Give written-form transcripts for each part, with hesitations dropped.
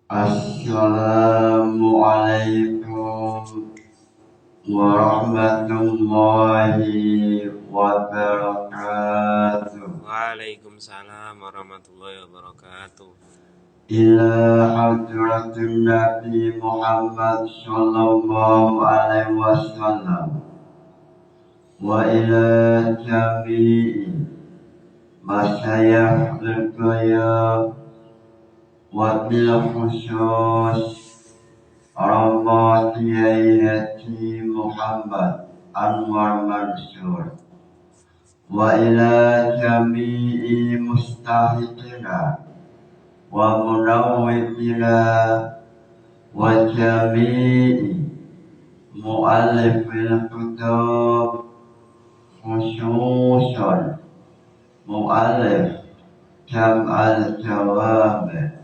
Assalamualaikum warahmatullahi wabarakatuh. Waalaikumsalam warahmatullahi wabarakatuh. Ila hadratin Nabi Muhammad sallallahu alaihi wasallam wa ila jami'i masyayikh al-qiyam wa bil khusus Rama Kiai Haji Muhammad Anwar Mansur wa ila jami'i mustahiqina wa munawwidina wa jami'i mu'allifil kutub khususan mu'allif Jam'al Jawami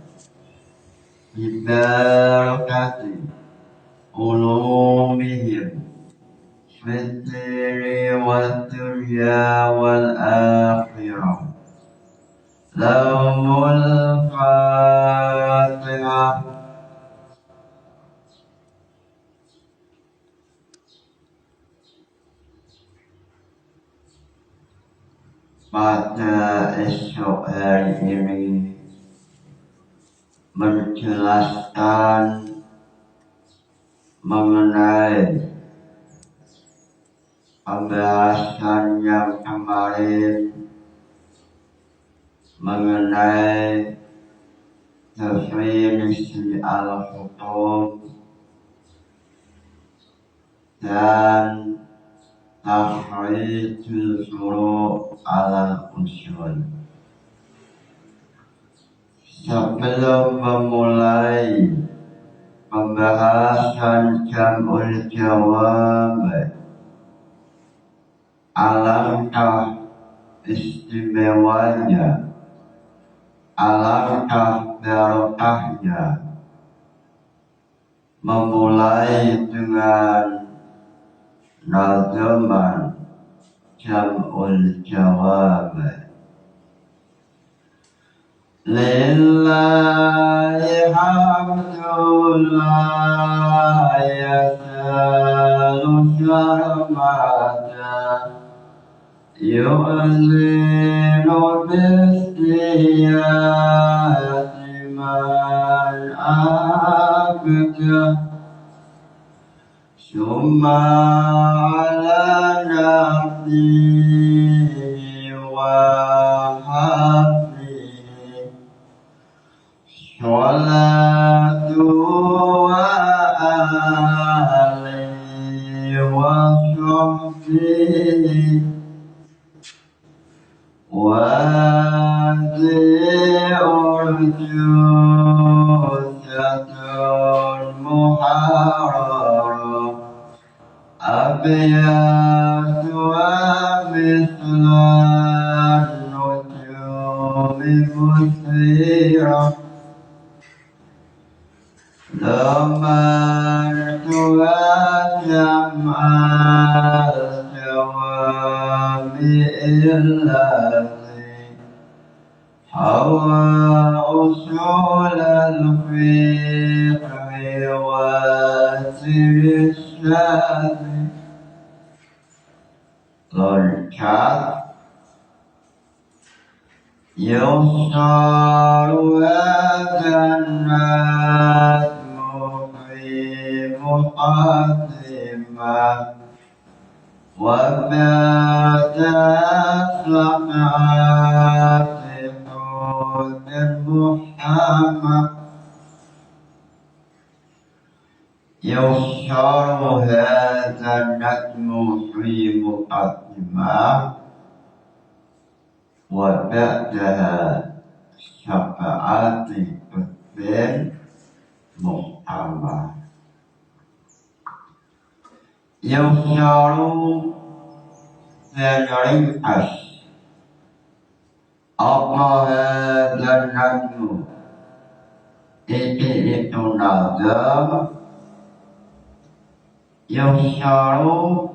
bibarakati ulumihim fitri wal dunya wal akhirah. Lahumul Fatihah. Pada esok hari ini menjelaskan mengenai pembahasan yang kemarin mengenai definisi al-hukum dan tahrijul furu' al-usul. Sebelum memulai pembahasan jam'ul jawab, alangkah istimewanya, alangkah barokahnya memulai dengan nazaman jam'ul jawab. Lillahi hamdul la yasalu syarmata yu'zinu bistiyati man abda summa ala nafsi wa habli sholatu wa ali wa sahbihi wadi'ul jusatul muharram abiyatu wa mislan nujumi musirah lamartu wa jam'al jawami illati hawa usul al-fiqhi wa sirishadi lorcat yusaru adanat muqaddimah wa ba'da slamati hudin muhammad yusaru hadha natmu fi muqaddimah wa ba'daha syafa'ati hudin muhammad yusaru ذلك Allah dan Nabi itu nazam yang syaru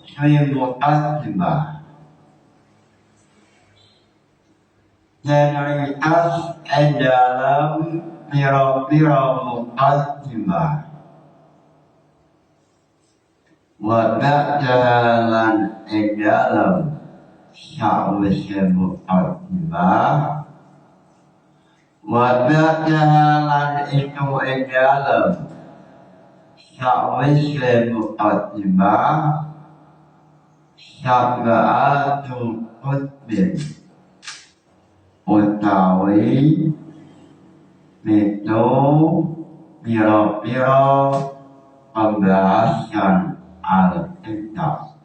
fi muqaddimah dan ringkas dalam pira-pira muqaddimah wa ba'dalan ing dalem sawise muqaddimah wa ba'dalan itu ing dalem sawise muqaddimah sab'atu qutbin utawi itu pira-pira pembahasan Alkitab.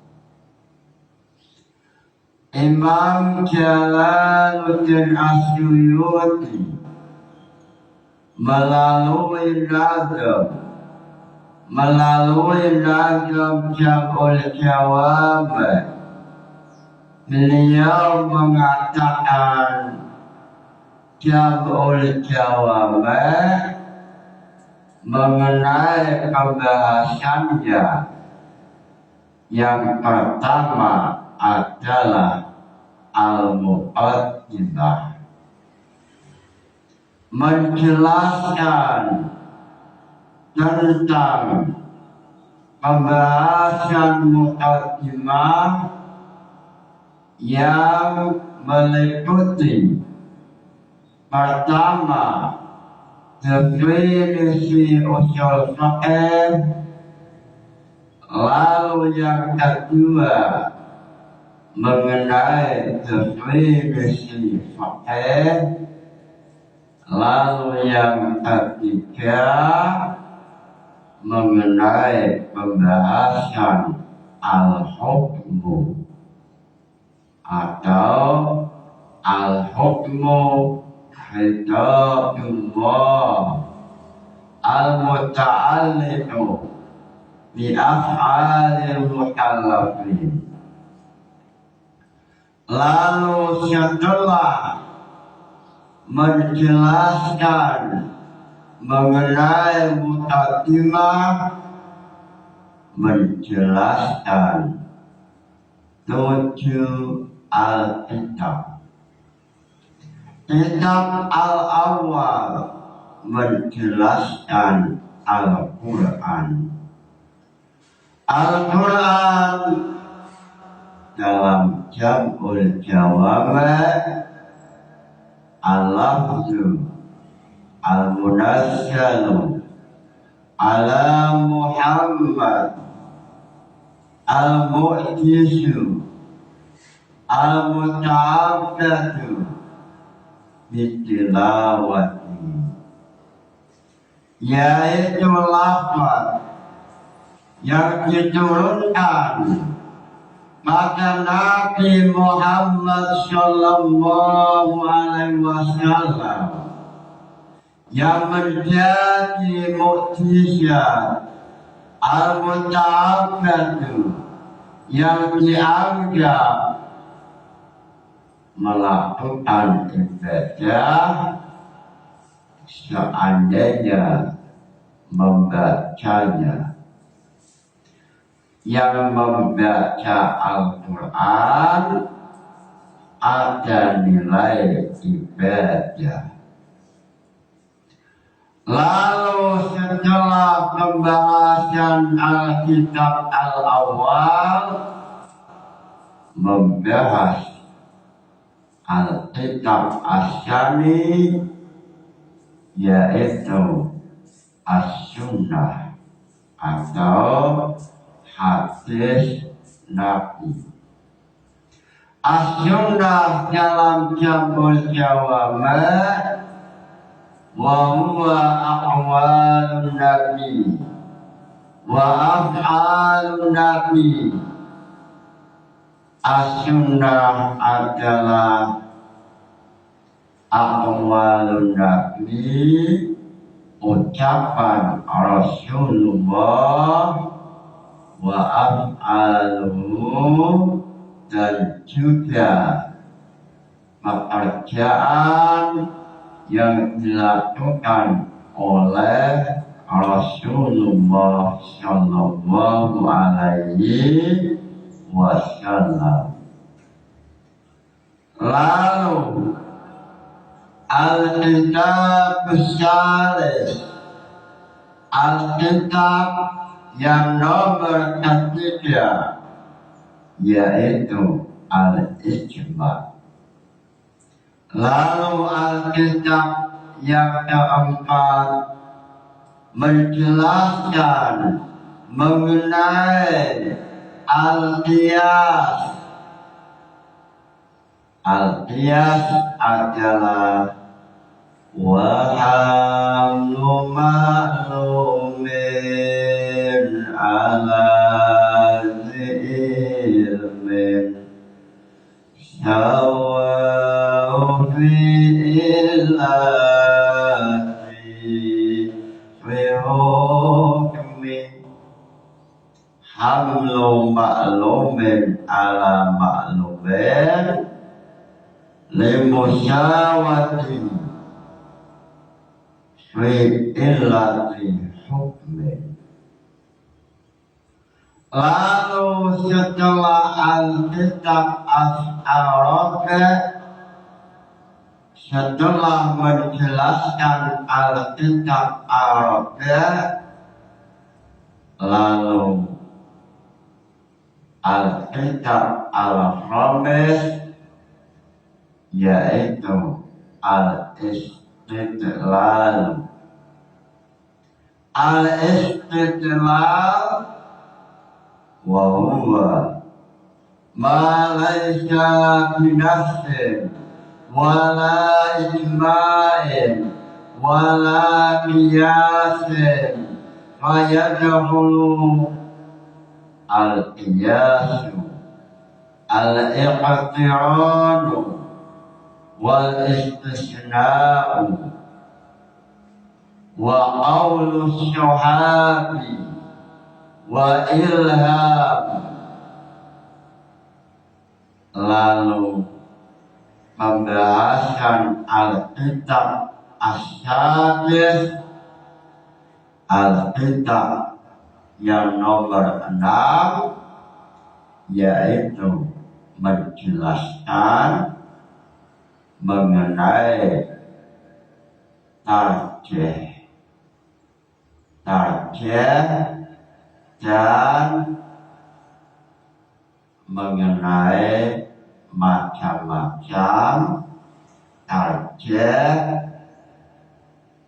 Imam Jalaluddin Asyuyuti melalui nazam Jam'ul Jawab, beliau mengatakan Jam'ul Jawab mengenai pembahasannya. Yang pertama adalah Al-Muqaddimah, menjelaskan tentang pembahasan Muqaddimah yang meliputi pertama definisi usul fiqh, lalu yang kedua mengenai definisi fiqh, lalu yang ketiga mengenai pembahasan al-hukmu atau al-hukmu hidayatullah al-muta'alliqu bi af'alil mukallafin. Lalu setelah menjelaskan mengenai muqaddimah, menjelaskan 7 Alkitab. Kitab al-awwal menjelaskan Al-Quran. Al-Quran dalam Jam'ul Jawab al-lafzu al-munazzalu ala Muhammad al-mu'jizu al-muta'abbadu bitilawati, yaitu lafaz yang diturunkan pada Nabi Muhammad Sallallahu Alaihi Wasallam yang menjadi mukjizat al-muta'abbadu yang dianggap melakukan ibadah seandainya membacanya. Yang membaca Al-Quran ada nilai ibadah. Lalu setelah pembahasan Alkitab al-awwal, membahas Alkitab as-sani, yaitu as-sunnah atau hadis Nabi. As-sunnah dalam Jam'ul Jawab wa huwa aqwalun Nabi wa af'alun Nabi. As-sunnah adalah aqwalun Nabi, ucapan Rasulullah, wa af'aluhu, dan juga pekerjaan yang dilakukan oleh Rasulullah Sallallahu Alaihi Wasallam. Lalu Alkitab Salis, Alkitab yang nomor ketiga, yaitu Al-Ijma. Lalu Alkitab yang keempat menjelaskan mengenai Al-Qiyas. Al-Qiyas adalah wahamlu ma'lumin ala ilmin sawa'u fi ilahi fi hukmi hamlu ma'lumin ala ma'lumin limusyawatin fi illati hukmin. Lalu setelah Alkitab As-Arabi, setelah menjelaskan Alkitab Arabi, lalu Alkitab Al-Khamis, yaitu Al-Istidlal. Al-Istidlal wa huwa ma laysa binafsin wala ijma'in wala qiyasin fayadkhulu al-qiyasu al-iqtiranu wal-istisna'u wa qawlu syuhabi wa ilham. Lalu pembahasan Alkitab As-Sadis, Alkitab yang nomor 6, yaitu menjelaskan mengenai tarjih dan mengenai macam-macam tarjih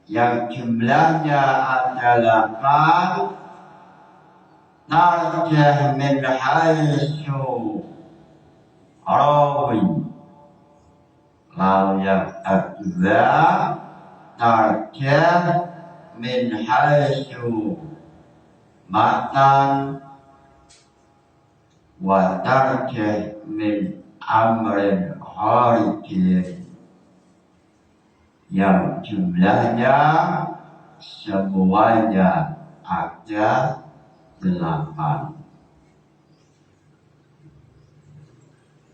yang jumlahnya adalah tarjih min haitsu rawi. Lalu yang kedua tarjih min haitsu matan wa tarjih min amrin kharijin, yang jumlahnya semuanya ada 8.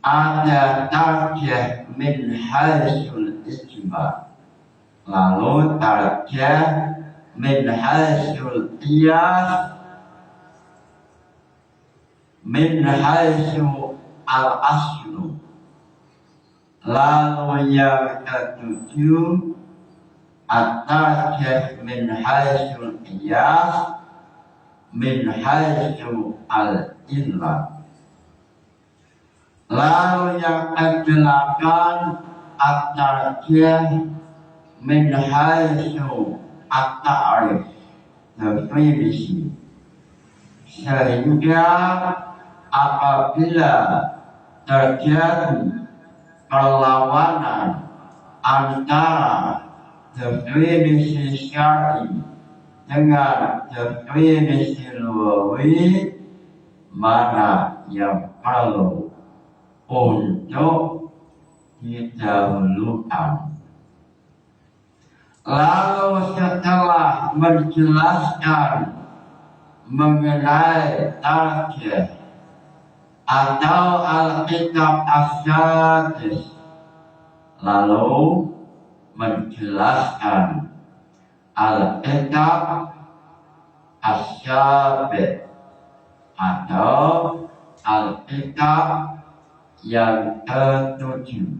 Ada tarjih min haitsul ijma', lalu tarjih min haitsul qiyas, min haitsu al-aslu. Lalu yang ketujuh at-tarjih min haitsul qiyas, min haitsu al-illah. Lalu yang ke-8 at-tarjih min haitsu at-ta'rif, definisi. Sehingga apabila terjadi perlawanan antara definisi syar'i dengan definisi lughawi, mana yang perlu untuk didahulukan. Lalu setelah menjelaskan mengenai tarjih atau Alkitab As-Sadis, lalu menjelaskan Alkitab As-Sabi' atau Alkitab yang ke-7.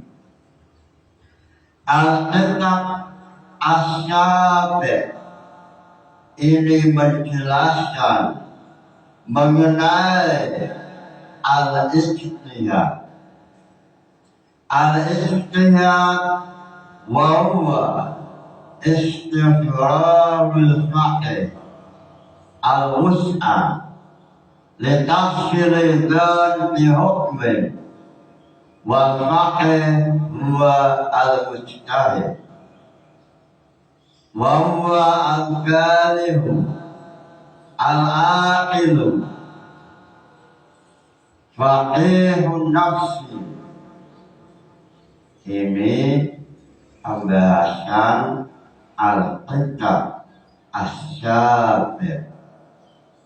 Al-Kitab Asy-Syafi' ini menjelaskan mengenai al-ijtihad. Al-ijtihad wa huwa istifrarul faqih al-wus'a litafsiri dzati hukmin wal faqih huwa al-mujtahid wa huwa al-baligh al-aqilu faqihun nafsi. Ini pembahasan Al-Kitab Asy-Syafi'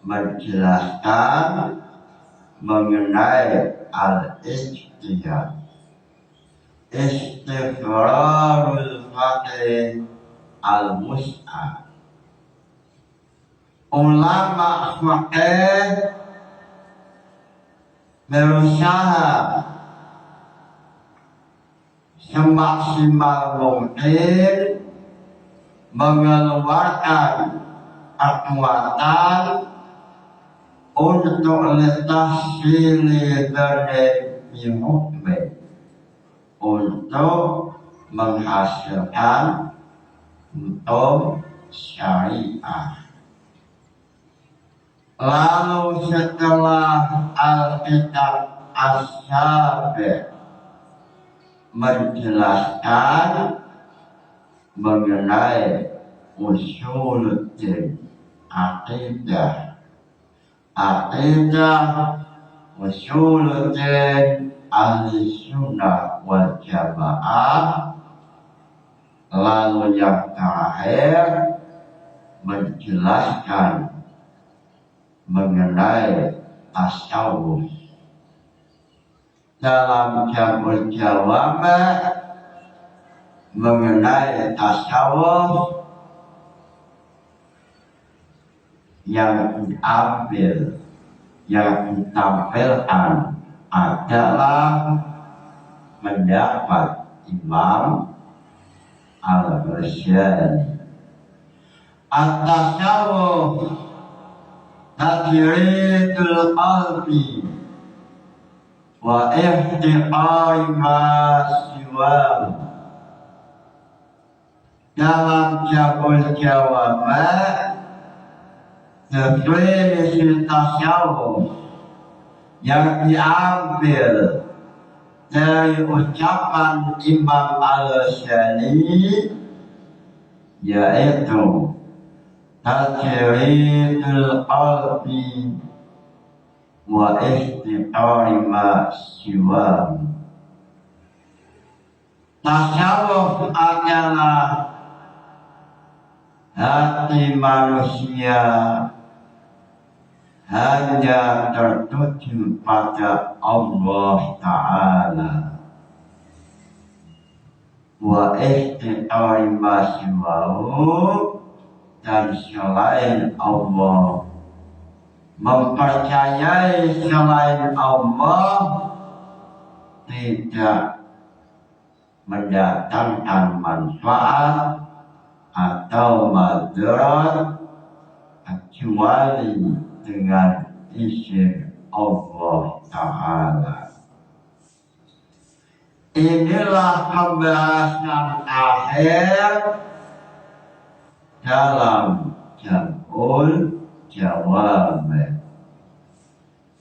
menjelaskan mengenai al-ijtihad, istifrarul faqih al-wus'a. Ulama faqih berusaha semaksimal mungkin mengeluarkan kekuatan untuk litahsili dari hukmi, untuk menghasilkan hukum syariah. Lalu setelah Al-Kitab Asy-Syafi' menjelaskan mengenai usuluddin, aqidah, usuluddin ahli sunnah wal jamaah. Lalu yang terakhir menjelaskan mengenai tasawuf. Dalam Jamul Jawami' mengenai tasawuf yang diambil, yang ditampilkan adalah pendapat Imam Al-Ghazali. At-tasawuf tajridul qalbi wa ihtiqari ma siwahu. Dalam Jamul Jawami' definisi tasawuf yang diambil dari ucapan Imam Al-Ghazali yaitu tajridul qalbi wa ihtiqari ma siwahu. Tasawuf adalah hati manusia hanya tertuju pada Allah Ta'ala, wa ihtiqari ma siwahu, dan selain Allah, mempercayai selain Allah tidak mendatangkan manfaat atau madarat kecuali dengan izin Allah Ta'ala. Inilah pembahasan akhir dalam Jamul Jawami',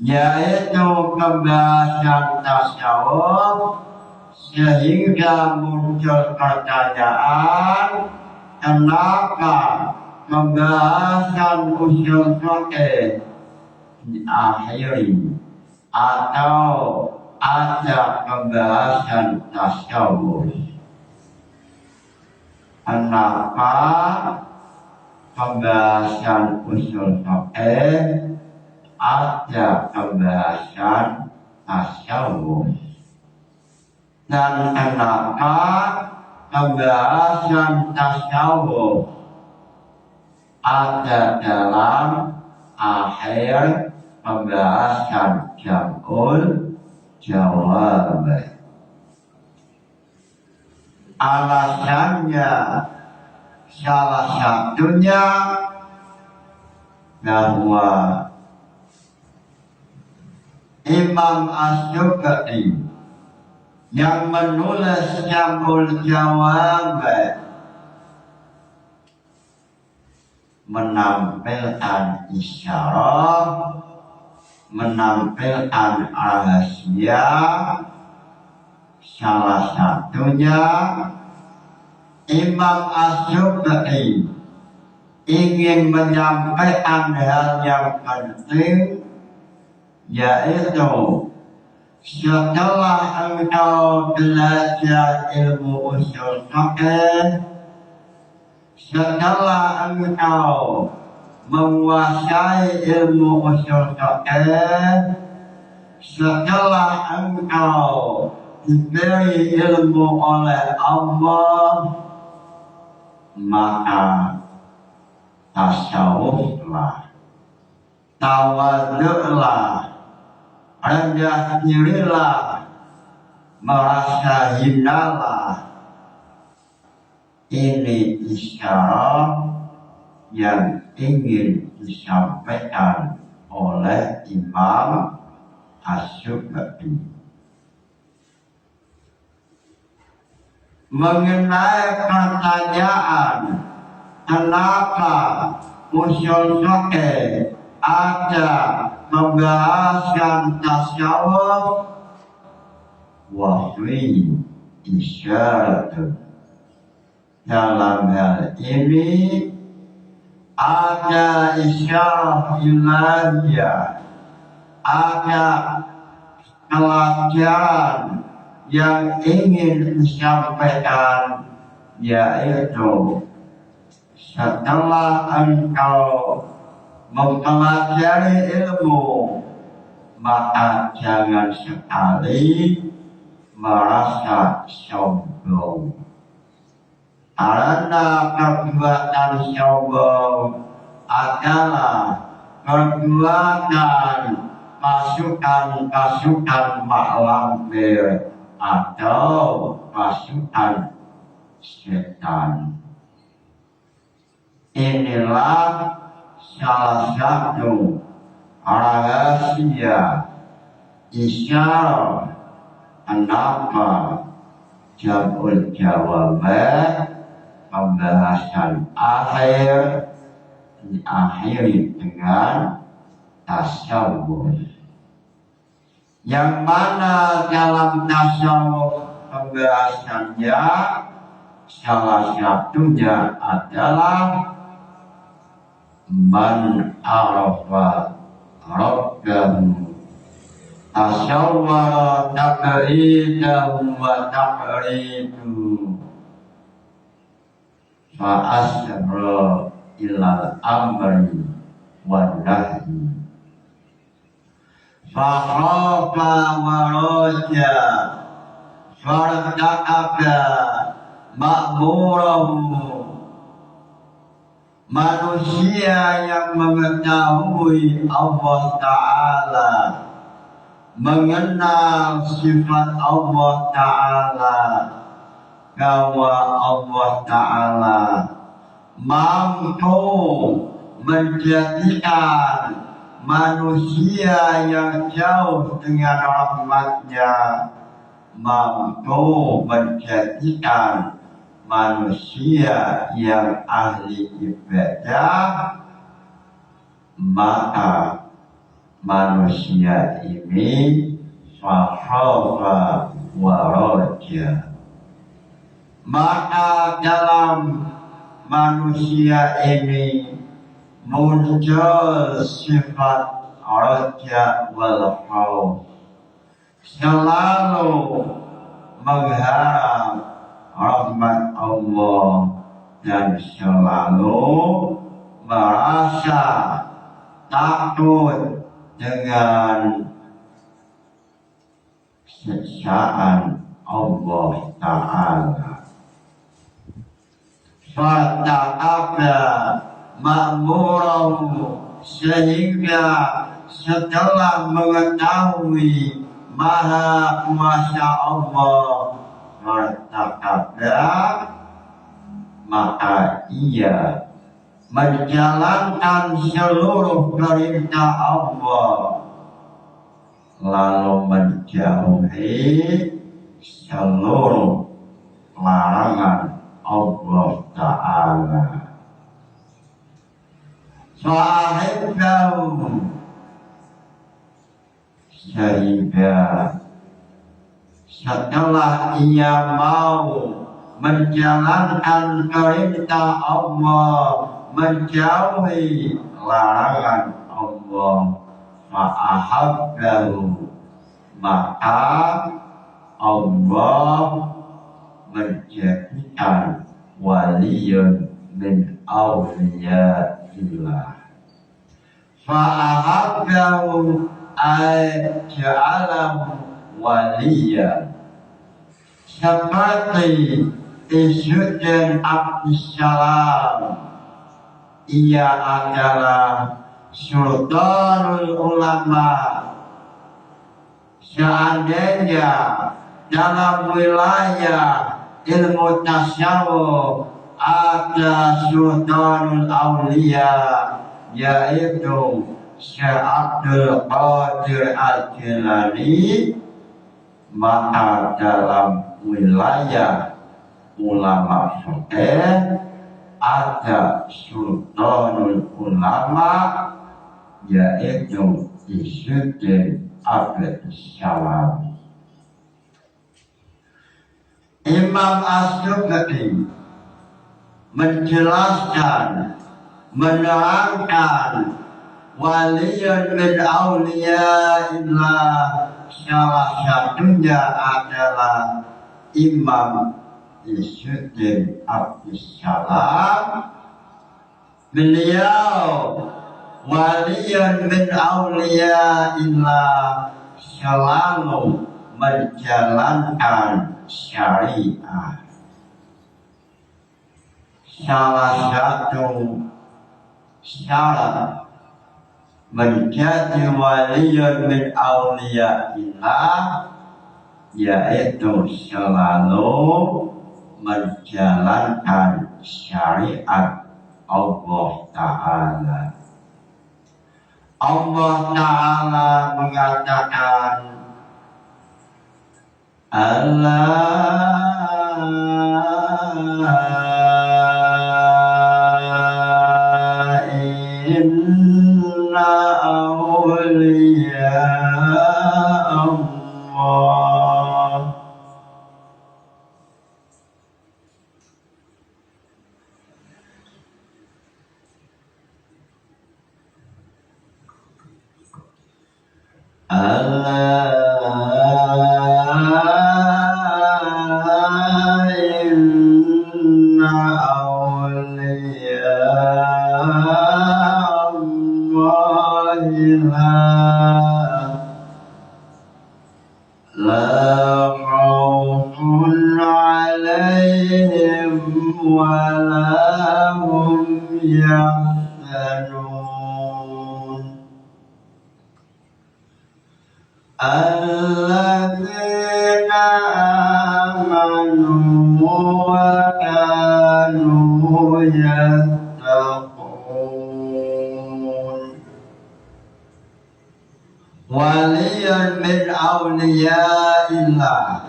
yaitu pembahasan tasawuf, sehingga muncul pertanyaan, kenapa pembahasan usul fikih diakhiri atau ada pembahasan tasawuf? Kenapa pembahasan usul fikih ada pembahasan tasawuf? Dan kenapa pembahasan tasawuf ada dalam akhir pembahasan Jamul Jawami'? Alasannya salah satunya bahwa Imam As-Sukati yang menulis Syamul Jawab menampilkan isyarat, menampilkan rahasia. Salah satunya Imam As-Sukati ingin menyampaikan hal yang penting, yaitu setelah engkau belajar ilmu usul fikih, setelah engkau menguasai ilmu usul fikih, setelah engkau diberi ilmu oleh Allah, maka tasawuflah, tawaduklah, rendah dirilah, merasa hinalah. Ini isyarat yang ingin disampaikan oleh Imam As-Sukati. Mengenai pertanyaan kenapa usul fikih ada pembahasan tasawuf, wahwi isyarat. Dalam hal ini ada isyarat ilahiyah, ada pelajaran yang ingin disampaikan, yaitu setelah engkau mempelajari ilmu, maka jangan sekali merasa sombong, karena perbuatan sombong adalah perbuatan pasukan mak lampir atau pasukan setan. Inilah salah satu rahasia isyarat kenapa Jamul Jawab pembahasan akhir diakhiri dengan tasawuf, yang mana dalam tasawuf pembahasannya salah satunya adalah man arafa rabbahu tasawwara taqridahu wa taqridu fa asra ilal amri wa nahyi fa khafa wa raja fartaqaba ma'murahu. Manusia yang mengetahui Allah Ta'ala, mengenal sifat Allah Ta'ala, bahwa Allah Ta'ala mampu menjadikan manusia yang jauh dengan rahmatnya, mampu menjadikan manusia yang ahli ibadah, maka manusia ini fakhafa wa raja. Maka dalam manusia ini muncul sifat raja wal khauf, selalu mengharap rahmat Allah dan selalu merasa takut dengan siksaan Allah Ta'ala. Fata'abda ma'murahu, sehingga setelah mengetahui maha kuasa Allah, bertakabur, maka ia menjalankan seluruh perintah Allah lalu menjauhi seluruh larangan Allah Ta'ala. Fa'ahibbahu, sehingga setelah ia mau menjalankan perintah Allah, menjauhi larangan Allah, fa'ahabbahu, maka Allah menjadikan waliyun min awliyaillah. Fa'ahabbahu ay ja'alahu waliyan, seperti Izzuddin Abdussalam, ia adalah Sultanul Ulama. Seandainya dalam wilayah ilmu tasawuf ada Sultanul Aulia, yaitu Syekh Abdul Qadir Al-Jilani, maka dalam wilayah ulama fiqh ada Sultanul Ulama, yaitu Izzuddin Abdussalam. Imam As-Sukri menjelaskan, menerangkan waliyun min awliyaillah, salah satunya adalah Imam Izzuddin Abdussalam. Beliau waliyun min awliyaillah, selalu menjalankan syariah. Salah satu syarat menjadi waliyun min awliyaillah yaitu selalu menjalankan syariat Allah Ta'ala. Allah Ta'ala mengatakan, inna awliya Allah, inna awliya la khawfun alaihim wa la hum yahzanun. Alladzina amanu wa kanu yattaqun. Waliyun min awliyaillah,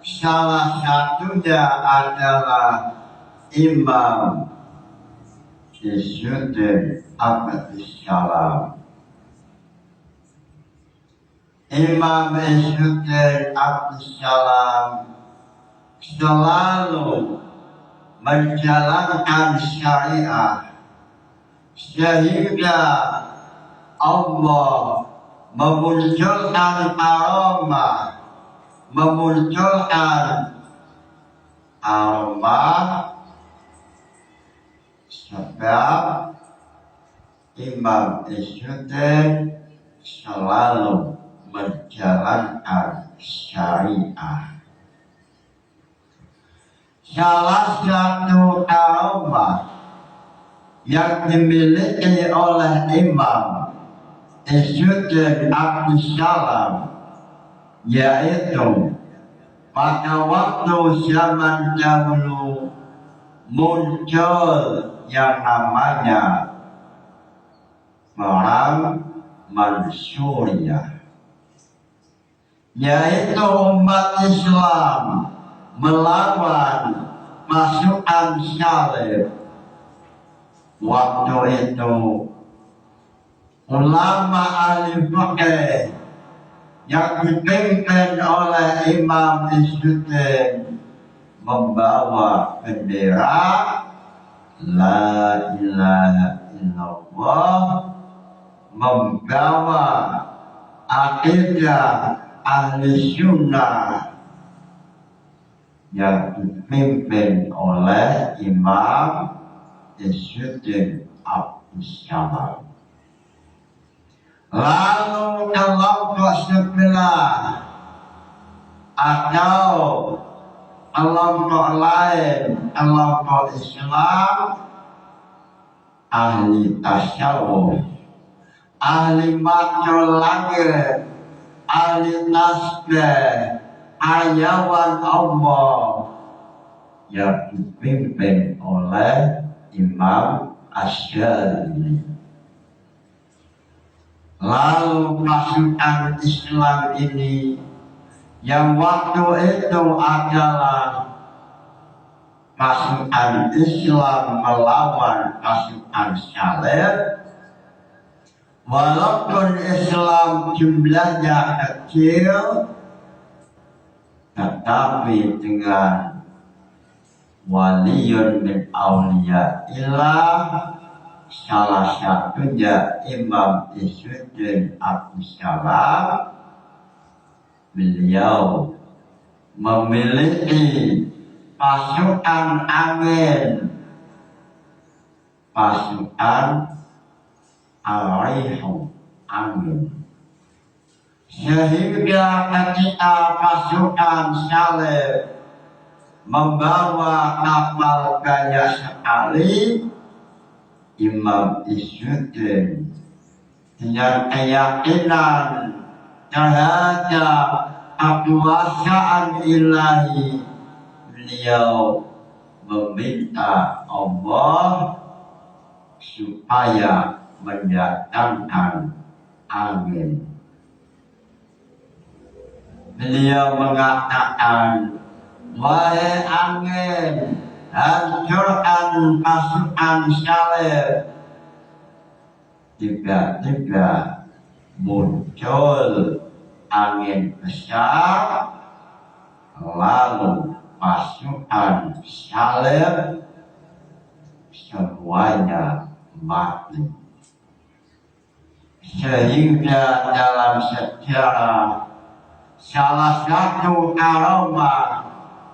salah satunya adalah Imam Izzuddin Abdussalam. Imam Izzuddin Abdussalam selalu menjalankan syariah, sehingga Allah memunculkan karamah, memunculkan arwah, sebab Imam Izzuddin selalu menjalankan syariah. Salah satu karamah yang dimiliki oleh Imam Izzuddin Abdussalam yaitu pada waktu zaman dahulu muncul yang namanya perang Mansuriyah, yaitu umat Islam melawan pasukan Salib. Waktu itu ulama ahli fikih yang dipimpin oleh Imam Izzuddin membawa bendera La ilaha illallah, membawa akidah ahli sunnah yang dipimpin oleh Imam Izzuddin Abdussalam. Lalu kelompok sebelah atau kelompok lain, kelompok Islam, ahli tasawuf, ahli makhluk langit, ahli tasbih, ayawan Allah yang dipimpin oleh Imam Asy'ari. Lalu pasukan Islam ini yang waktu itu adalah pasukan Islam melawan pasukan Salib. Walaupun Islam jumlahnya kecil, tetapi dengan waliyun min awliyaillah, salah satunya Imam Izzuddin Abdussalam, beliau memiliki pasukan angin, pasukan al-rihu, angin, sehingga ketika pasukan Salib membawa kapal banyak sekali, Imam Izzuddin dengan keyakinan terhadap kekuasaan ilahi, beliau meminta Allah supaya mendatangkan angin. Beliau mengatakan, wahai angin, hancurkan pasukan Salib. Tiba-tiba muncul angin besar, lalu pasukan Salib semuanya mati. Sehingga dalam sejarah salah satu karomah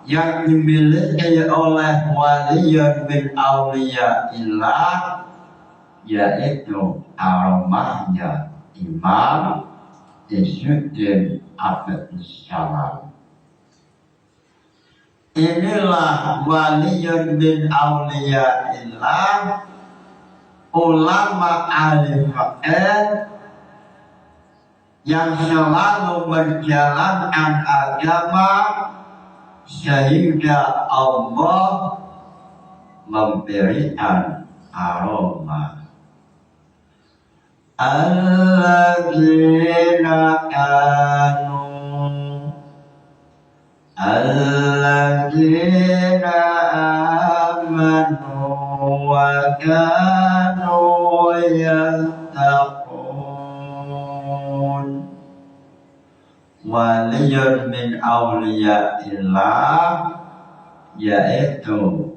yang dimiliki oleh waliyun min awliyaillah, yaitu karomahnya Imam Izzuddin Abdussalam. Inilah waliyun min awliyaillah, ulama ahli fikih yang selalu menjalankan agama sehingga Allah memberikan aroma. Alladzina amanu wa kanu yattaqun. Waliyun min awliyaillah, yaitu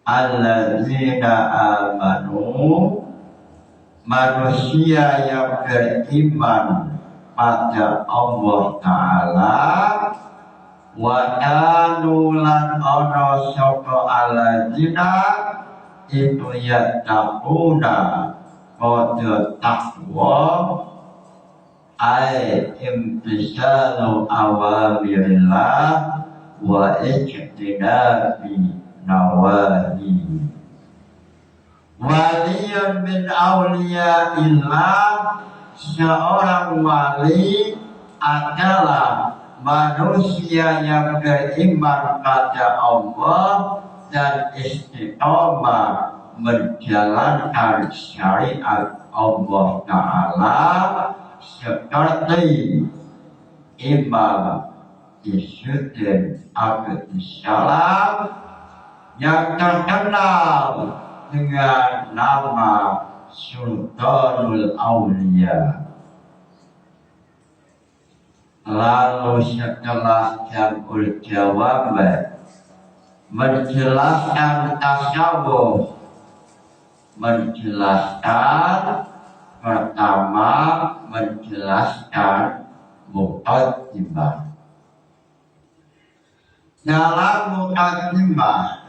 alladzina amanu, manusia yang beriman pada Allah Ta'ala, wa kanu lan ono sapa alladzina itu yattaquna, qad taqwa, ay imtisalu awamirillah wa ijtinabi nawahi. Waliyun min awliyaillah, seorang wali adalah manusia yang beriman pada Allah dan istiqomah menjalankan syariat Allah Ta'ala seperti Imam Izzuddin Abdussalam yang terkenal dengan nama Sultanul Aulia. Lalu setelah Jamul Jawab menjelaskan tasawuf, menjelaskan pertama, menjelaskan muqaddimah. Dalam muqaddimah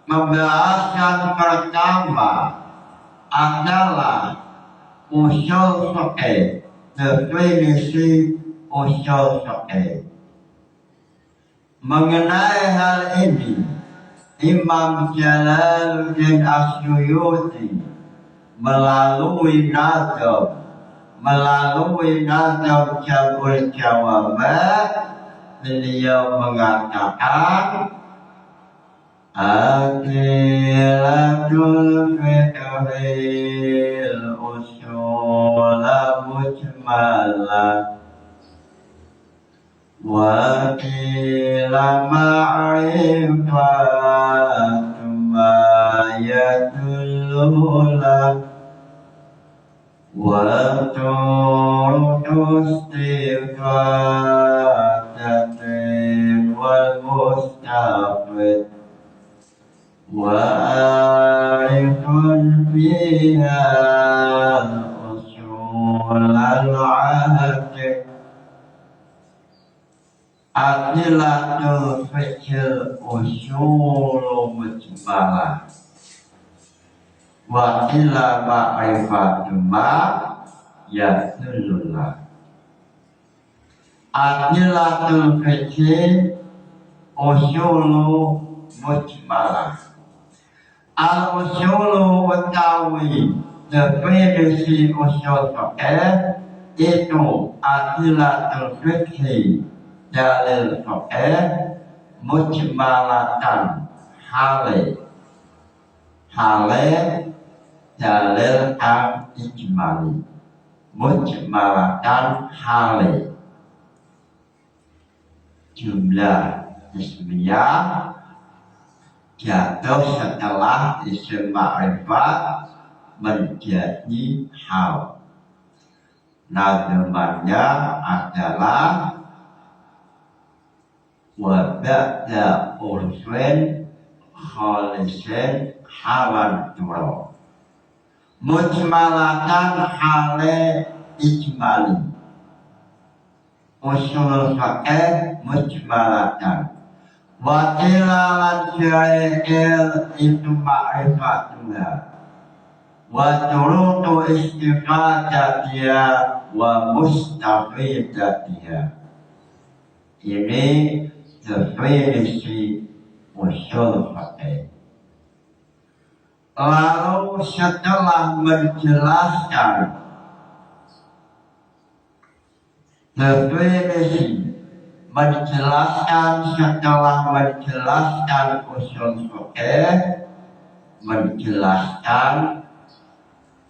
pembahasan pertama adalah usul fiqh, definisi usul fiqh. Mengenai hal ini, Imam Jalaluddin As-Suyuti melalui nazam Jamul Jawab, beliau mengatakan Aqilatul fiqhil usul mujmalah wa qila ma'rifatu ma yadullulah wa turuqatin wal mustafid wa arifun fiha usul al-ahad. Aqilatul fiqhil usul mujmalah wa qila ma'rifatu ma yadullulah. Aqilatul fiqhil usul mujmalah. Al-usulu utawi definisi usul fiqh itu aqilatul fiqh dalil fiqh mujmalatan hale dalil kang ijmali, mujmalatan hale jumlah ismiyah jatuh setelah isim ma'rifat menjadi hal. Nazamannya adalah wa ba'da urfin khalisin hawan turo. Mujmalatan hale ijmali. Usul fiqh mujmalatan. Wa ilalan syai'il itu ma'rifatullah. Wa turutu istifadatiha wa mustafidatiha. Ini definisi usul fiqh. Lalu setelah menjelaskan definisi, setelah menjelaskan usul fiqh, menjelaskan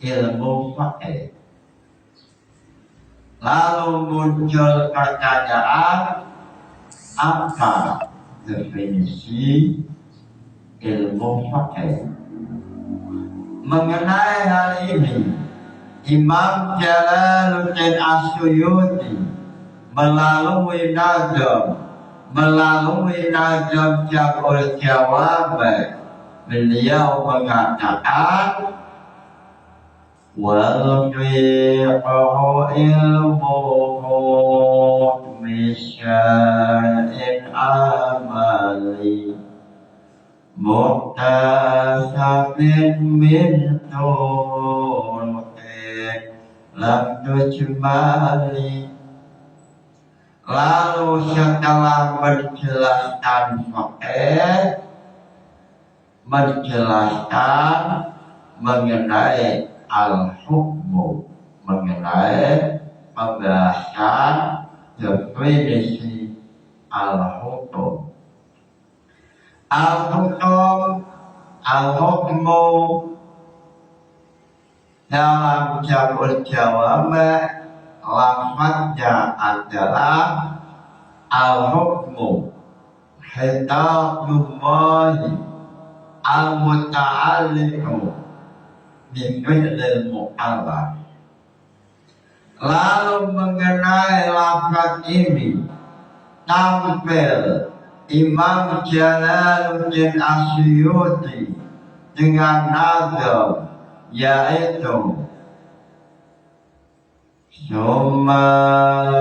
ilmu fiqh. Lalu muncul pertanyaan, apa definisi ilmu fiqh? Mengenai hal ini, Imam Jalaluddin As-Suyuti melalui nazam Jamul Jawab, beliau mengatakan wal fiqhu ilmu misya'in amali muktasabin min turqin lam tujmali. Lalu setelah menjelaskan fiqh, menjelaskan mengenai al-hukmu, mengenai pembahasan definisi al-hukum. Al-hukum, al-hukmu dalam jawab lafaznya adalah al-hukmu hitabullahi al-muta'alliqu bi fi'lil mu'allaf. Lalu mengenai lafaz ini tampil Imam Jalaluddin Asyuyuti dengan nazam yaitu Summa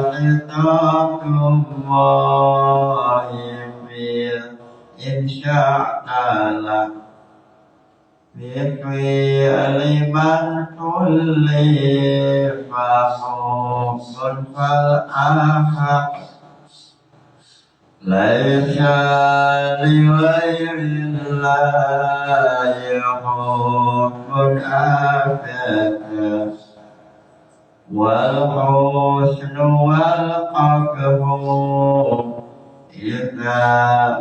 khitabullahi bil insya'ala biqiyali man kulli fahukun fal'ahak laisa liwayrillahi hukun abada wal husnu wal qadhu idza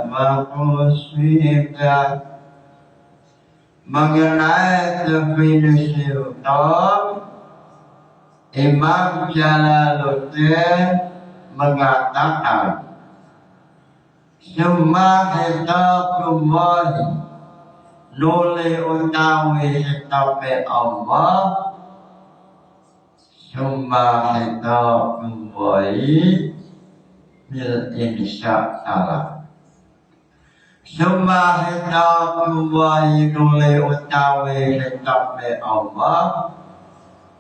maqsida. Mengenai definisi hukum, Imam Jalaluddin mengatakan Summa hitabullahi nuli utawi hitabe Allah Summa hitabullahi bil insya'ala. Summa hitabullahi nuli utawi hitabe Allah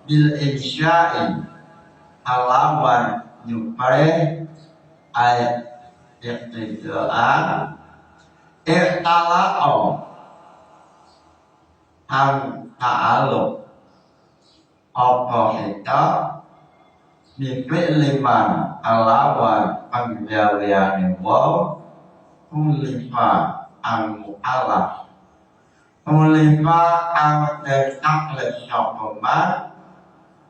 bil insya'i alawan nyupre ayat iktidaan ikhtala'o ang ta'aluk apa hitab Bipik liman alawan penggaweane wong kulifa ang mu'alaf kulifa ang taklif syakumat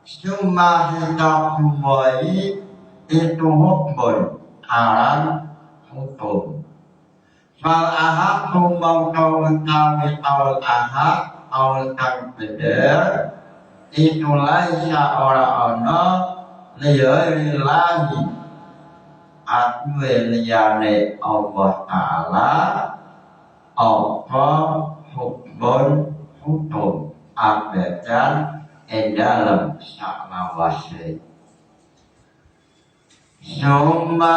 summa hidakumwai itu hukmun aran hukum fal ahak kumbang kau utawi awal ahak awal kang bener itu laisa ora-ona liyarillahi atwe liyane Allah Ta'ala apa hukmun hukum abadan dalam saklawase. Summa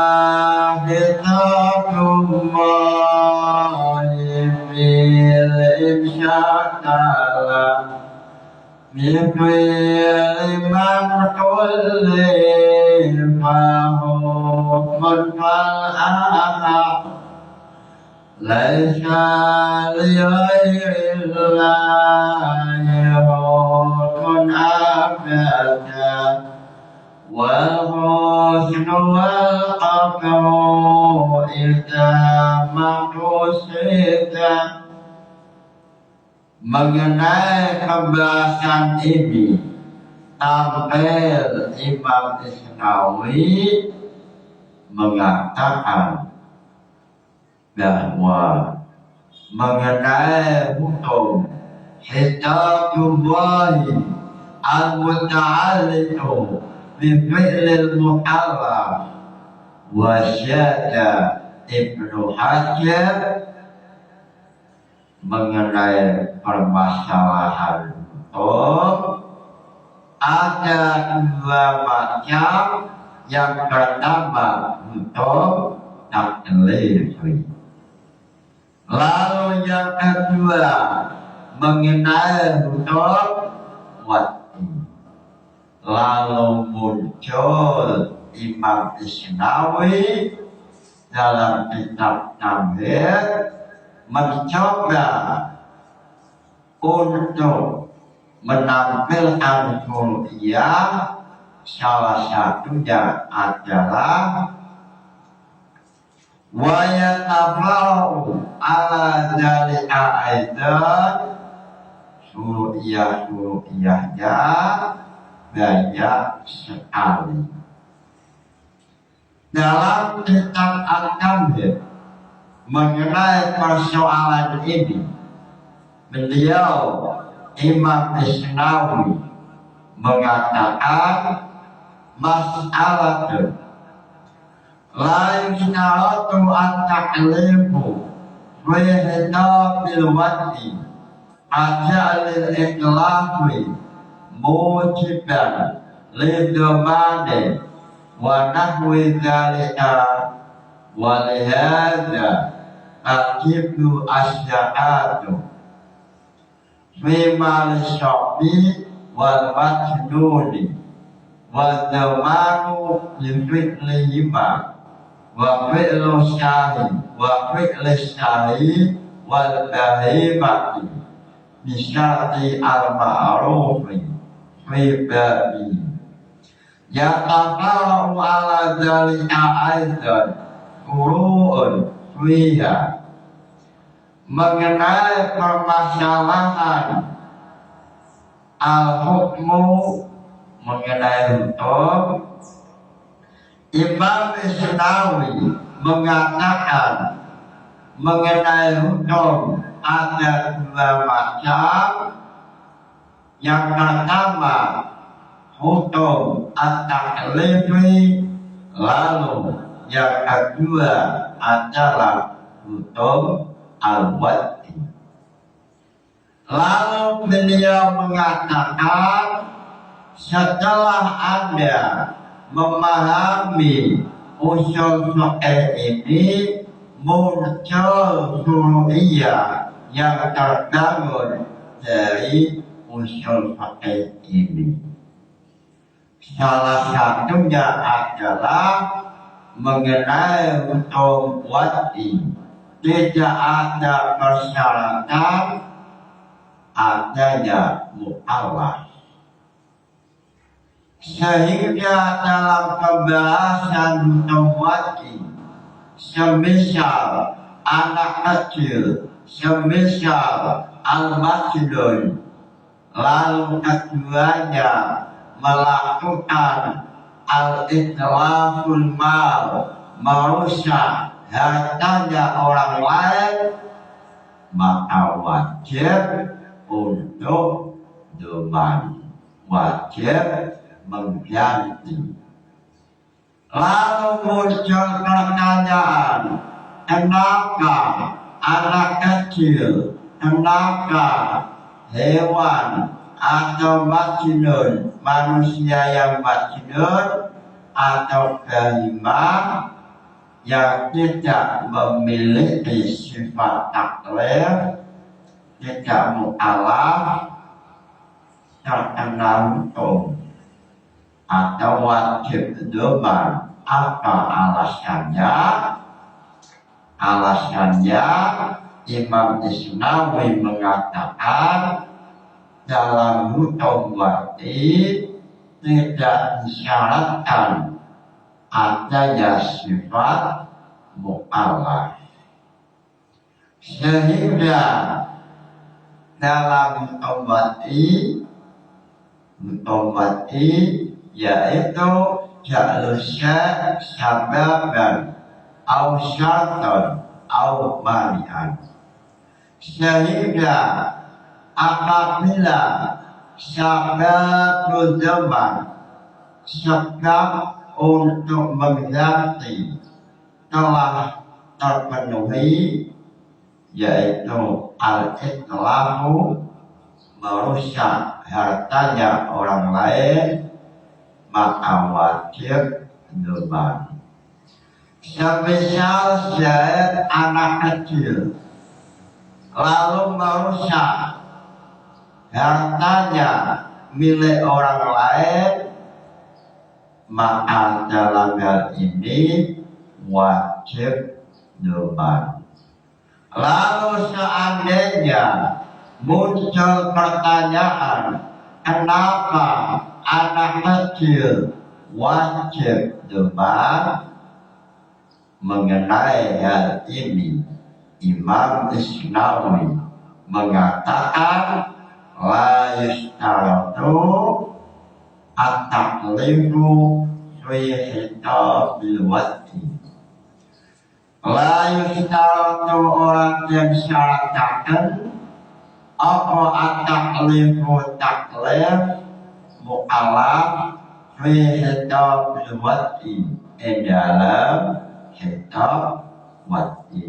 hitabullahi bil insya'ala Bipil man kulli fahukmun fal'ahak laisa liwayrillahi hukmun abada wal husnu wal qadru idza maqsida. Mengenai pembahasan ini tampil Imam Isnawi mengatakan bahwa mengenai hukum hitabullahi al-muta'alliqu bi fi'lil muharram wa syada Ibnu Hajar mengenai permasalahan hukum ada dua macam. Yang pertama hukum taklifi, lalu yang kedua mengenai hukum wati. Lalu muncul Imam Isnawi dalam kitab Tamhid mencoba untuk menampilkan kuliah. Salah satunya adalah wa yatabahu ala dzalika aidan suru'iyahnya banyak sekali. dalam kitab Al-Kamil mengenai persoalan ini, beliau Imam Isnawi mengatakan mas'alatun la yustaratu at-ta'limu wa hitabil wadi aja'lil iklafi mujiban lidamani wa nahwi dhalika wa lihada akibnu asya'atu fima lisyabi wal majnuni wa zamanu lifi'lihima wa fi'lu syahi wa fi'li syahi wal bahimati bisyati al-ma'rufi fi babi yatakalau ala dhalika aidan furu'un fiha mengenai permasalahan al-hukmu mengenai hukum. Imam Isnawi mengatakan mengenai hukum ada dua macam. Yang pertama hukum at-taklifi, lalu yang kedua adalah hukum al-wadi. Lalu beliau mengatakan setelah Anda memahami usul fikih ini, muncul suruhiyah yang terbangun dari usul fikih ini. Salah satunya adalah mengenai hukum wadi. Tidak ada persyaratan adanya mu'awah. Sehingga dalam pembahasan hukum wadi, semisal anak kecil, semisal al-majnun, lalu keduanya melakukan al-itlaful mal, merusak hartanya orang lain, maka wajib untuk doman, wajib mengganti. Lalu muncul pertanyaan, kenapa anak kecil, kenapa hewan atau majnun, manusia yang majnun atau bahimah yang tidak memiliki sifat taklif, tidak mu'alaf, terkena hukum atau wajib doman. Apa alasannya? Alasannya Imam Isnawi mengatakan dalam hukum wadi tidak disyaratkan adanya sifat mu'alaf, sehingga dalam hukum wadi yaitu ja'lusya sababan au syartan au mani'an, sehingga apabila sababul zaman, sebab untuk mengganti telah terpenuhi, yaitu al-itlafu, merusak hartanya orang lain, maka wajib doman. Semisal Zaid anak kecil lalu merusak hartanya milik orang lain, maka dalam hal ini wajib doman. Lalu seandainya muncul pertanyaan, kenapa anak kecil wajib doman? Mengenai hal ini Imam Isnawi mengatakan la yustaratu at-taklifu fi hitabil wadi. layu syaratu orang yang syaratakan apa at-taklifu taklif mu'alaf fi hitab wati dalam hitab wati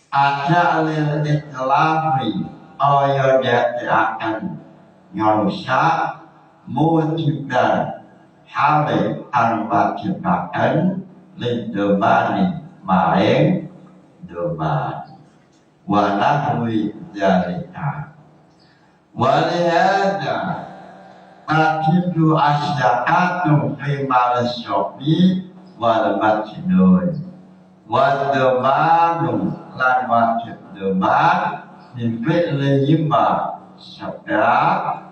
ada lil iklafi ayat akan nyarusak mujibdan hale an wajibakan lidemani maring deman wa nahwi dzalika walihada tajidu asyakatu fi mal syofi wal majnun wa demanu lan wajib deman min fi'lihima sebab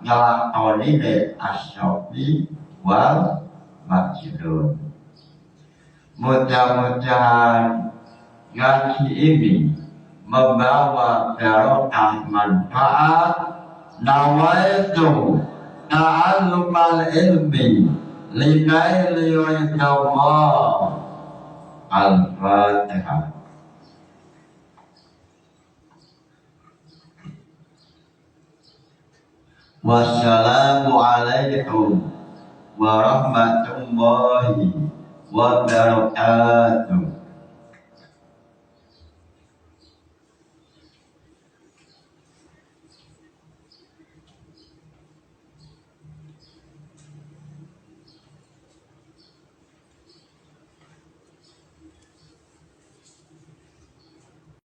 ngelakoni asyofi wal majnun. Mudah-mudahan ngaji ini membawa barokah manfaat. Nawaitu ta'allumal ilmi linaili ridallah. Al-Fatihah. Wassalamualaikum warahmatullahi wabarakatuh.